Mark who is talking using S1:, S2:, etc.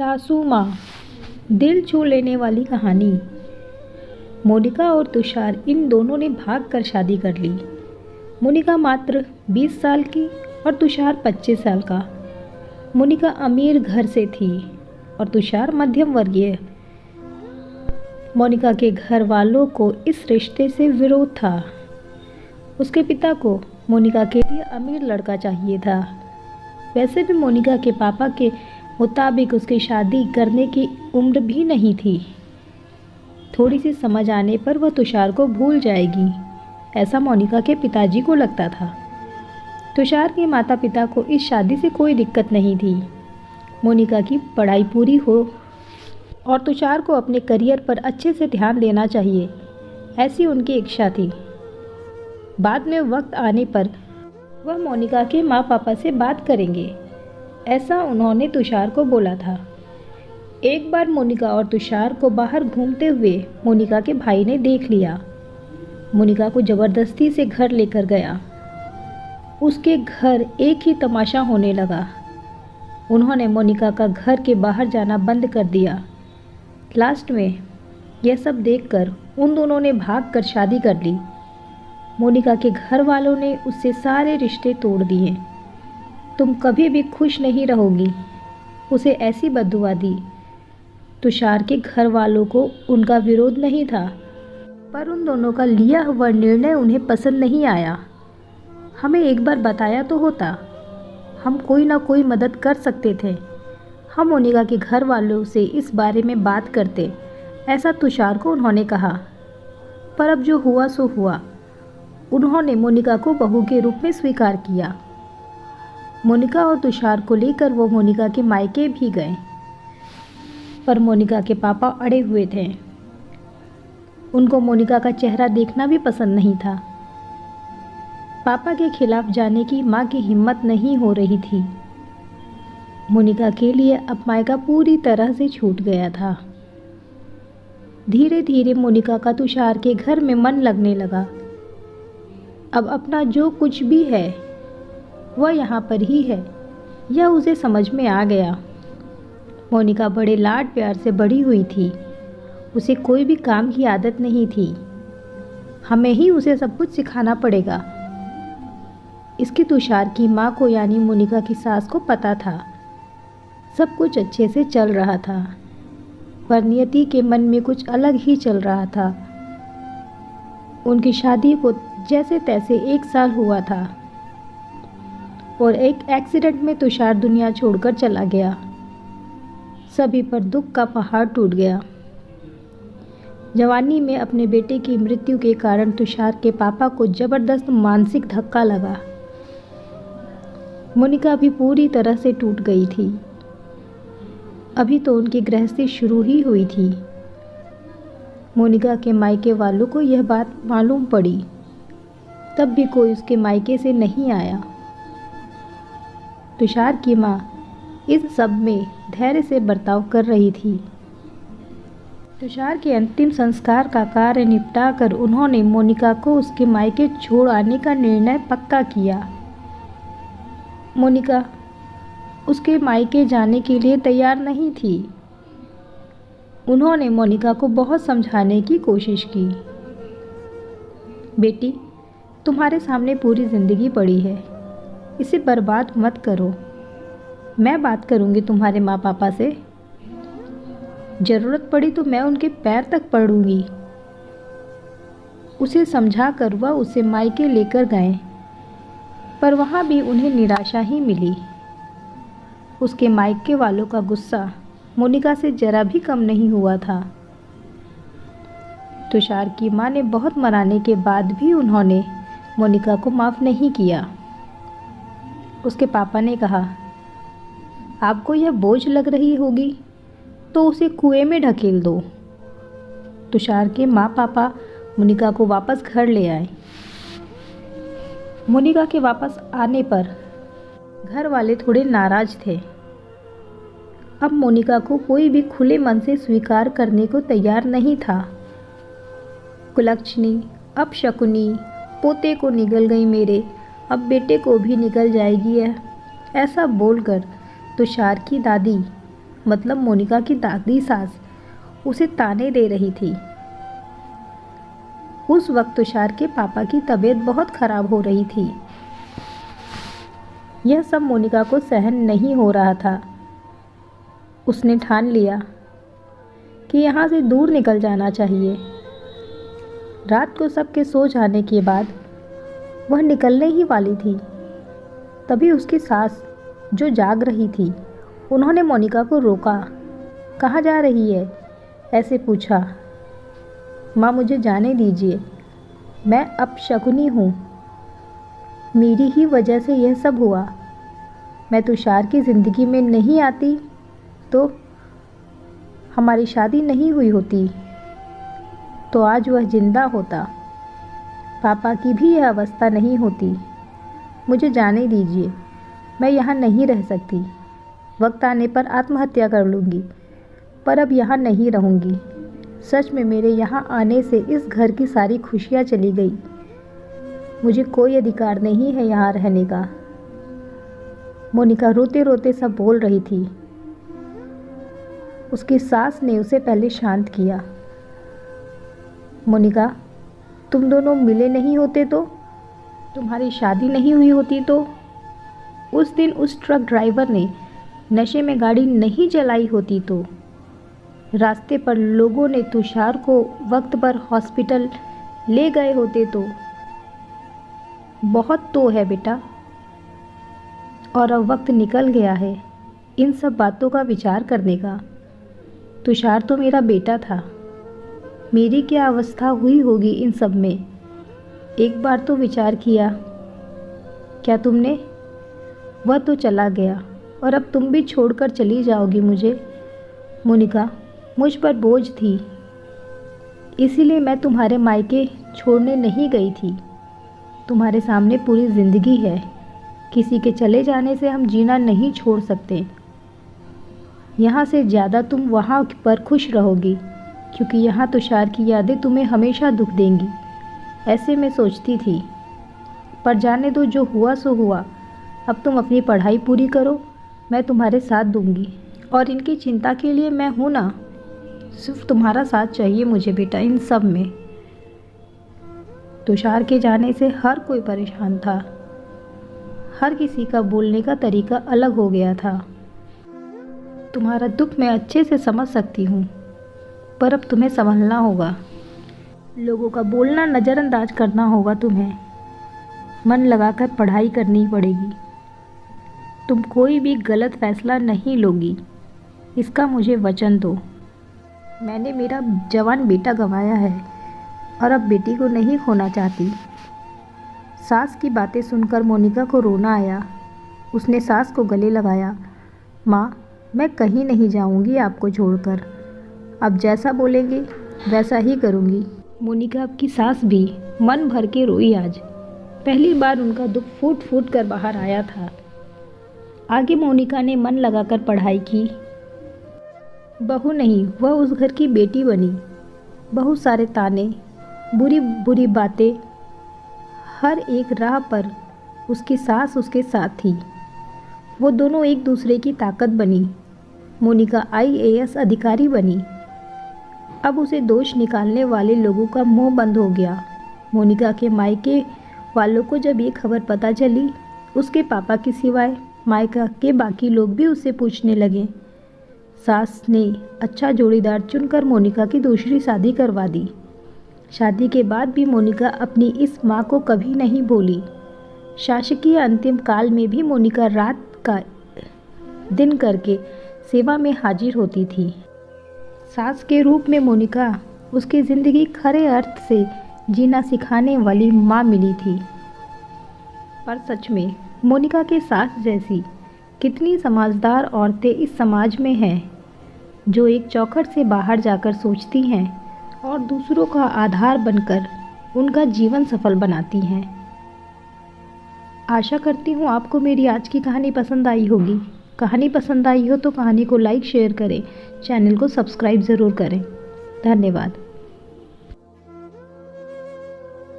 S1: सासू माँ, दिल छू लेने वाली कहानी। मोनिका और तुषार इन दोनों ने भागकर शादी कर ली। मोनिका मात्र 20 साल की और तुषार 25 साल का। मोनिका अमीर घर से थी और तुषार मध्यम वर्गीय। मोनिका के घर वालों को इस रिश्ते से विरोध था। उसके पिता को मोनिका के लिए अमीर लड़का चाहिए था। वैसे भी मोनिका के पापा के मुताबिक उसकी शादी करने की उम्र भी नहीं थी। थोड़ी सी समझ आने पर वह तुषार को भूल जाएगी, ऐसा मोनिका के पिताजी को लगता था। तुषार के माता पिता को इस शादी से कोई दिक्कत नहीं थी। मोनिका की पढ़ाई पूरी हो और तुषार को अपने करियर पर अच्छे से ध्यान देना चाहिए, ऐसी उनकी इच्छा थी। बाद में वक्त आने पर वह मोनिका के माँ पापा से बात करेंगे, ऐसा उन्होंने तुषार को बोला था। एक बार मोनिका और तुषार को बाहर घूमते हुए मोनिका के भाई ने देख लिया। मोनिका को ज़बरदस्ती से घर लेकर गया। उसके घर एक ही तमाशा होने लगा। उन्होंने मोनिका का घर के बाहर जाना बंद कर दिया। लास्ट में यह सब देखकर उन दोनों ने भागकर शादी कर ली। मोनिका के घर वालों ने उससे सारे रिश्ते तोड़ दिए। तुम कभी भी खुश नहीं रहोगी, उसे ऐसी बद्दुआ दी। तुषार के घर वालों को उनका विरोध नहीं था, पर उन दोनों का लिया हुआ निर्णय उन्हें पसंद नहीं आया। हमें एक बार बताया तो होता, हम कोई ना कोई मदद कर सकते थे। हम मोनिका के घर वालों से इस बारे में बात करते, ऐसा तुषार को उन्होंने कहा। पर अब जो हुआ सो हुआ। उन्होंने मोनिका को बहू के रूप में स्वीकार किया। मोनिका और तुषार को लेकर वो मोनिका के मायके भी गए, पर मोनिका के पापा अड़े हुए थे। उनको मोनिका का चेहरा देखना भी पसंद नहीं था। पापा के खिलाफ जाने की माँ की हिम्मत नहीं हो रही थी। मोनिका के लिए अब मायका पूरी तरह से छूट गया था। धीरे धीरे मोनिका का तुषार के घर में मन लगने लगा। अब अपना जो कुछ भी है वह यहाँ पर ही है, यह उसे समझ में आ गया। मोनिका बड़े लाड प्यार से बड़ी हुई थी। उसे कोई भी काम की आदत नहीं थी। हमें ही उसे सब कुछ सिखाना पड़ेगा। इसकी तुषार की माँ को यानी मोनिका की सास को पता था। सब कुछ अच्छे से चल रहा था, पर नियति के मन में कुछ अलग ही चल रहा था। उनकी शादी को जैसे तैसे 1 साल हुआ था और एक एक्सीडेंट में तुषार दुनिया छोड़कर चला गया। सभी पर दुख का पहाड़ टूट गया। जवानी में अपने बेटे की मृत्यु के कारण तुषार के पापा को जबरदस्त मानसिक धक्का लगा। मोनिका भी पूरी तरह से टूट गई थी। अभी तो उनकी गृहस्थी शुरू ही हुई थी। मोनिका के मायके वालों को यह बात मालूम पड़ी, तब भी कोई उसके मायके से नहीं आया। तुषार की माँ इस सब में धैर्य से बर्ताव कर रही थी। तुषार के अंतिम संस्कार का कार्य निपटा कर उन्होंने मोनिका को उसके मायके छोड़ आने का निर्णय पक्का किया। मोनिका उसके मायके जाने के लिए तैयार नहीं थी। उन्होंने मोनिका को बहुत समझाने की कोशिश की। बेटी, तुम्हारे सामने पूरी ज़िंदगी पड़ी है, इसे बर्बाद मत करो। मैं बात करूंगी तुम्हारे माँ पापा से। ज़रूरत पड़ी तो मैं उनके पैर तक पड़ूंगी। उसे समझा कर वह उसे मायके लेकर गए, पर वहाँ भी उन्हें निराशा ही मिली। उसके मायके वालों का गुस्सा मोनिका से जरा भी कम नहीं हुआ था। तुषार की माँ ने बहुत मनाने के बाद भी उन्होंने मोनिका को माफ़ नहीं किया। उसके पापा ने कहा, आपको यह बोझ लग रही होगी तो उसे कुएं में ढकेल दो। तुषार के माँ पापा मोनिका को वापस घर ले आए। मोनिका के वापस आने पर घर वाले थोड़े नाराज थे। अब मोनिका को कोई भी खुले मन से स्वीकार करने को तैयार नहीं था। कुलक्षणी, अपशकुनी, पोते को निगल गई मेरे, अब बेटे को भी निकल जाएगी है, ऐसा बोलकर तुषार की दादी मतलब मोनिका की दादी सास उसे ताने दे रही थी। उस वक्त तुषार के पापा की तबीयत बहुत खराब हो रही थी। यह सब मोनिका को सहन नहीं हो रहा था। उसने ठान लिया कि यहाँ से दूर निकल जाना चाहिए। रात को सबके सो जाने के बाद वह निकलने ही वाली थी, तभी उसकी सास जो जाग रही थी, उन्होंने मोनिका को रोका। कहाँ जा रही है? ऐसे पूछा। माँ, मुझे जाने दीजिए, मैं अपशकुनी हूँ। मेरी ही वजह से यह सब हुआ। मैं तुषार की ज़िंदगी में नहीं आती तो हमारी शादी नहीं हुई होती, तो आज वह जिंदा होता। पापा की भी यह अवस्था नहीं होती। मुझे जाने दीजिए, मैं यहाँ नहीं रह सकती। वक्त आने पर आत्महत्या कर लूँगी, पर अब यहाँ नहीं रहूँगी। सच में मेरे यहाँ आने से इस घर की सारी खुशियाँ चली गई। मुझे कोई अधिकार नहीं है यहाँ रहने का। मोनिका रोते रोते सब बोल रही थी। उसकी सास ने उसे पहले शांत किया। मोनिका, तुम दोनों मिले नहीं होते तो, तुम्हारी शादी नहीं हुई होती तो, उस दिन उस ट्रक ड्राइवर ने नशे में गाड़ी नहीं चलाई होती तो, रास्ते पर लोगों ने तुषार को वक्त पर हॉस्पिटल ले गए होते तो। बहुत तो है बेटा, और अब वक्त निकल गया है इन सब बातों का विचार करने का। तुषार तो मेरा बेटा था। मेरी क्या अवस्था हुई होगी इन सब में, एक बार तो विचार किया क्या तुमने? वह तो चला गया और अब तुम भी छोड़कर चली जाओगी मुझे। मोनिका, मुझ पर बोझ थी, इसीलिए मैं तुम्हारे मायके छोड़ने नहीं गई थी। तुम्हारे सामने पूरी ज़िंदगी है, किसी के चले जाने से हम जीना नहीं छोड़ सकते। यहाँ से ज़्यादा तुम वहाँ पर खुश रहोगी, क्योंकि यहाँ तुषार की यादें तुम्हें हमेशा दुख देंगी। ऐसे मैं सोचती थी, पर जाने दो, जो हुआ सो हुआ। अब तुम अपनी पढ़ाई पूरी करो, मैं तुम्हारे साथ दूंगी, और इनकी चिंता के लिए मैं हूँ ना। सिर्फ तुम्हारा साथ चाहिए मुझे बेटा इन सब में। तुषार के जाने से हर कोई परेशान था। हर किसी का बोलने का तरीका अलग हो गया था। तुम्हारा दुख मैं अच्छे से समझ सकती हूँ, पर अब तुम्हें संभलना होगा। लोगों का बोलना नज़रअंदाज करना होगा तुम्हें। मन लगाकर पढ़ाई करनी पड़ेगी। तुम कोई भी गलत फैसला नहीं लोगी, इसका मुझे वचन दो। मैंने मेरा जवान बेटा गंवाया है और अब बेटी को नहीं खोना चाहती। सास की बातें सुनकर मोनिका को रोना आया। उसने सास को गले लगाया। माँ, मैं कहीं नहीं जाऊँगी आपको छोड़कर। अब जैसा बोलेंगे वैसा ही करूँगी। मोनिका की सास भी मन भर के रोई आज। पहली बार उनका दुख फूट फूट कर बाहर आया था। आगे मोनिका ने मन लगाकर पढ़ाई की। बहू नहीं, वह उस घर की बेटी बनी। बहुत सारे ताने, बुरी बुरी बातें, हर एक राह पर उसकी सास उसके साथ थी। वो दोनों एक दूसरे की ताकत बनी। मोनिका IAS अधिकारी बनी। अब उसे दोष निकालने वाले लोगों का मुंह बंद हो गया। मोनिका के मायके वालों को जब ये खबर पता चली, उसके पापा के सिवाय मायका के बाकी लोग भी उससे पूछने लगे। सास ने अच्छा जोड़ीदार चुनकर मोनिका की दूसरी शादी करवा दी। शादी के बाद भी मोनिका अपनी इस माँ को कभी नहीं भूली। शासकीय अंतिम काल में भी मोनिका रात का दिन करके सेवा में हाजिर होती थी। सास के रूप में मोनिका उसकी ज़िंदगी खरे अर्थ से जीना सिखाने वाली माँ मिली थी। पर सच में मोनिका के सास जैसी कितनी समझदार औरतें इस समाज में हैं, जो एक चौखट से बाहर जाकर सोचती हैं और दूसरों का आधार बनकर उनका जीवन सफल बनाती हैं। आशा करती हूँ आपको मेरी आज की कहानी पसंद आई होगी। कहानी पसंद आई हो तो कहानी को लाइक शेयर करें, चैनल को सब्सक्राइब ज़रूर करें। धन्यवाद।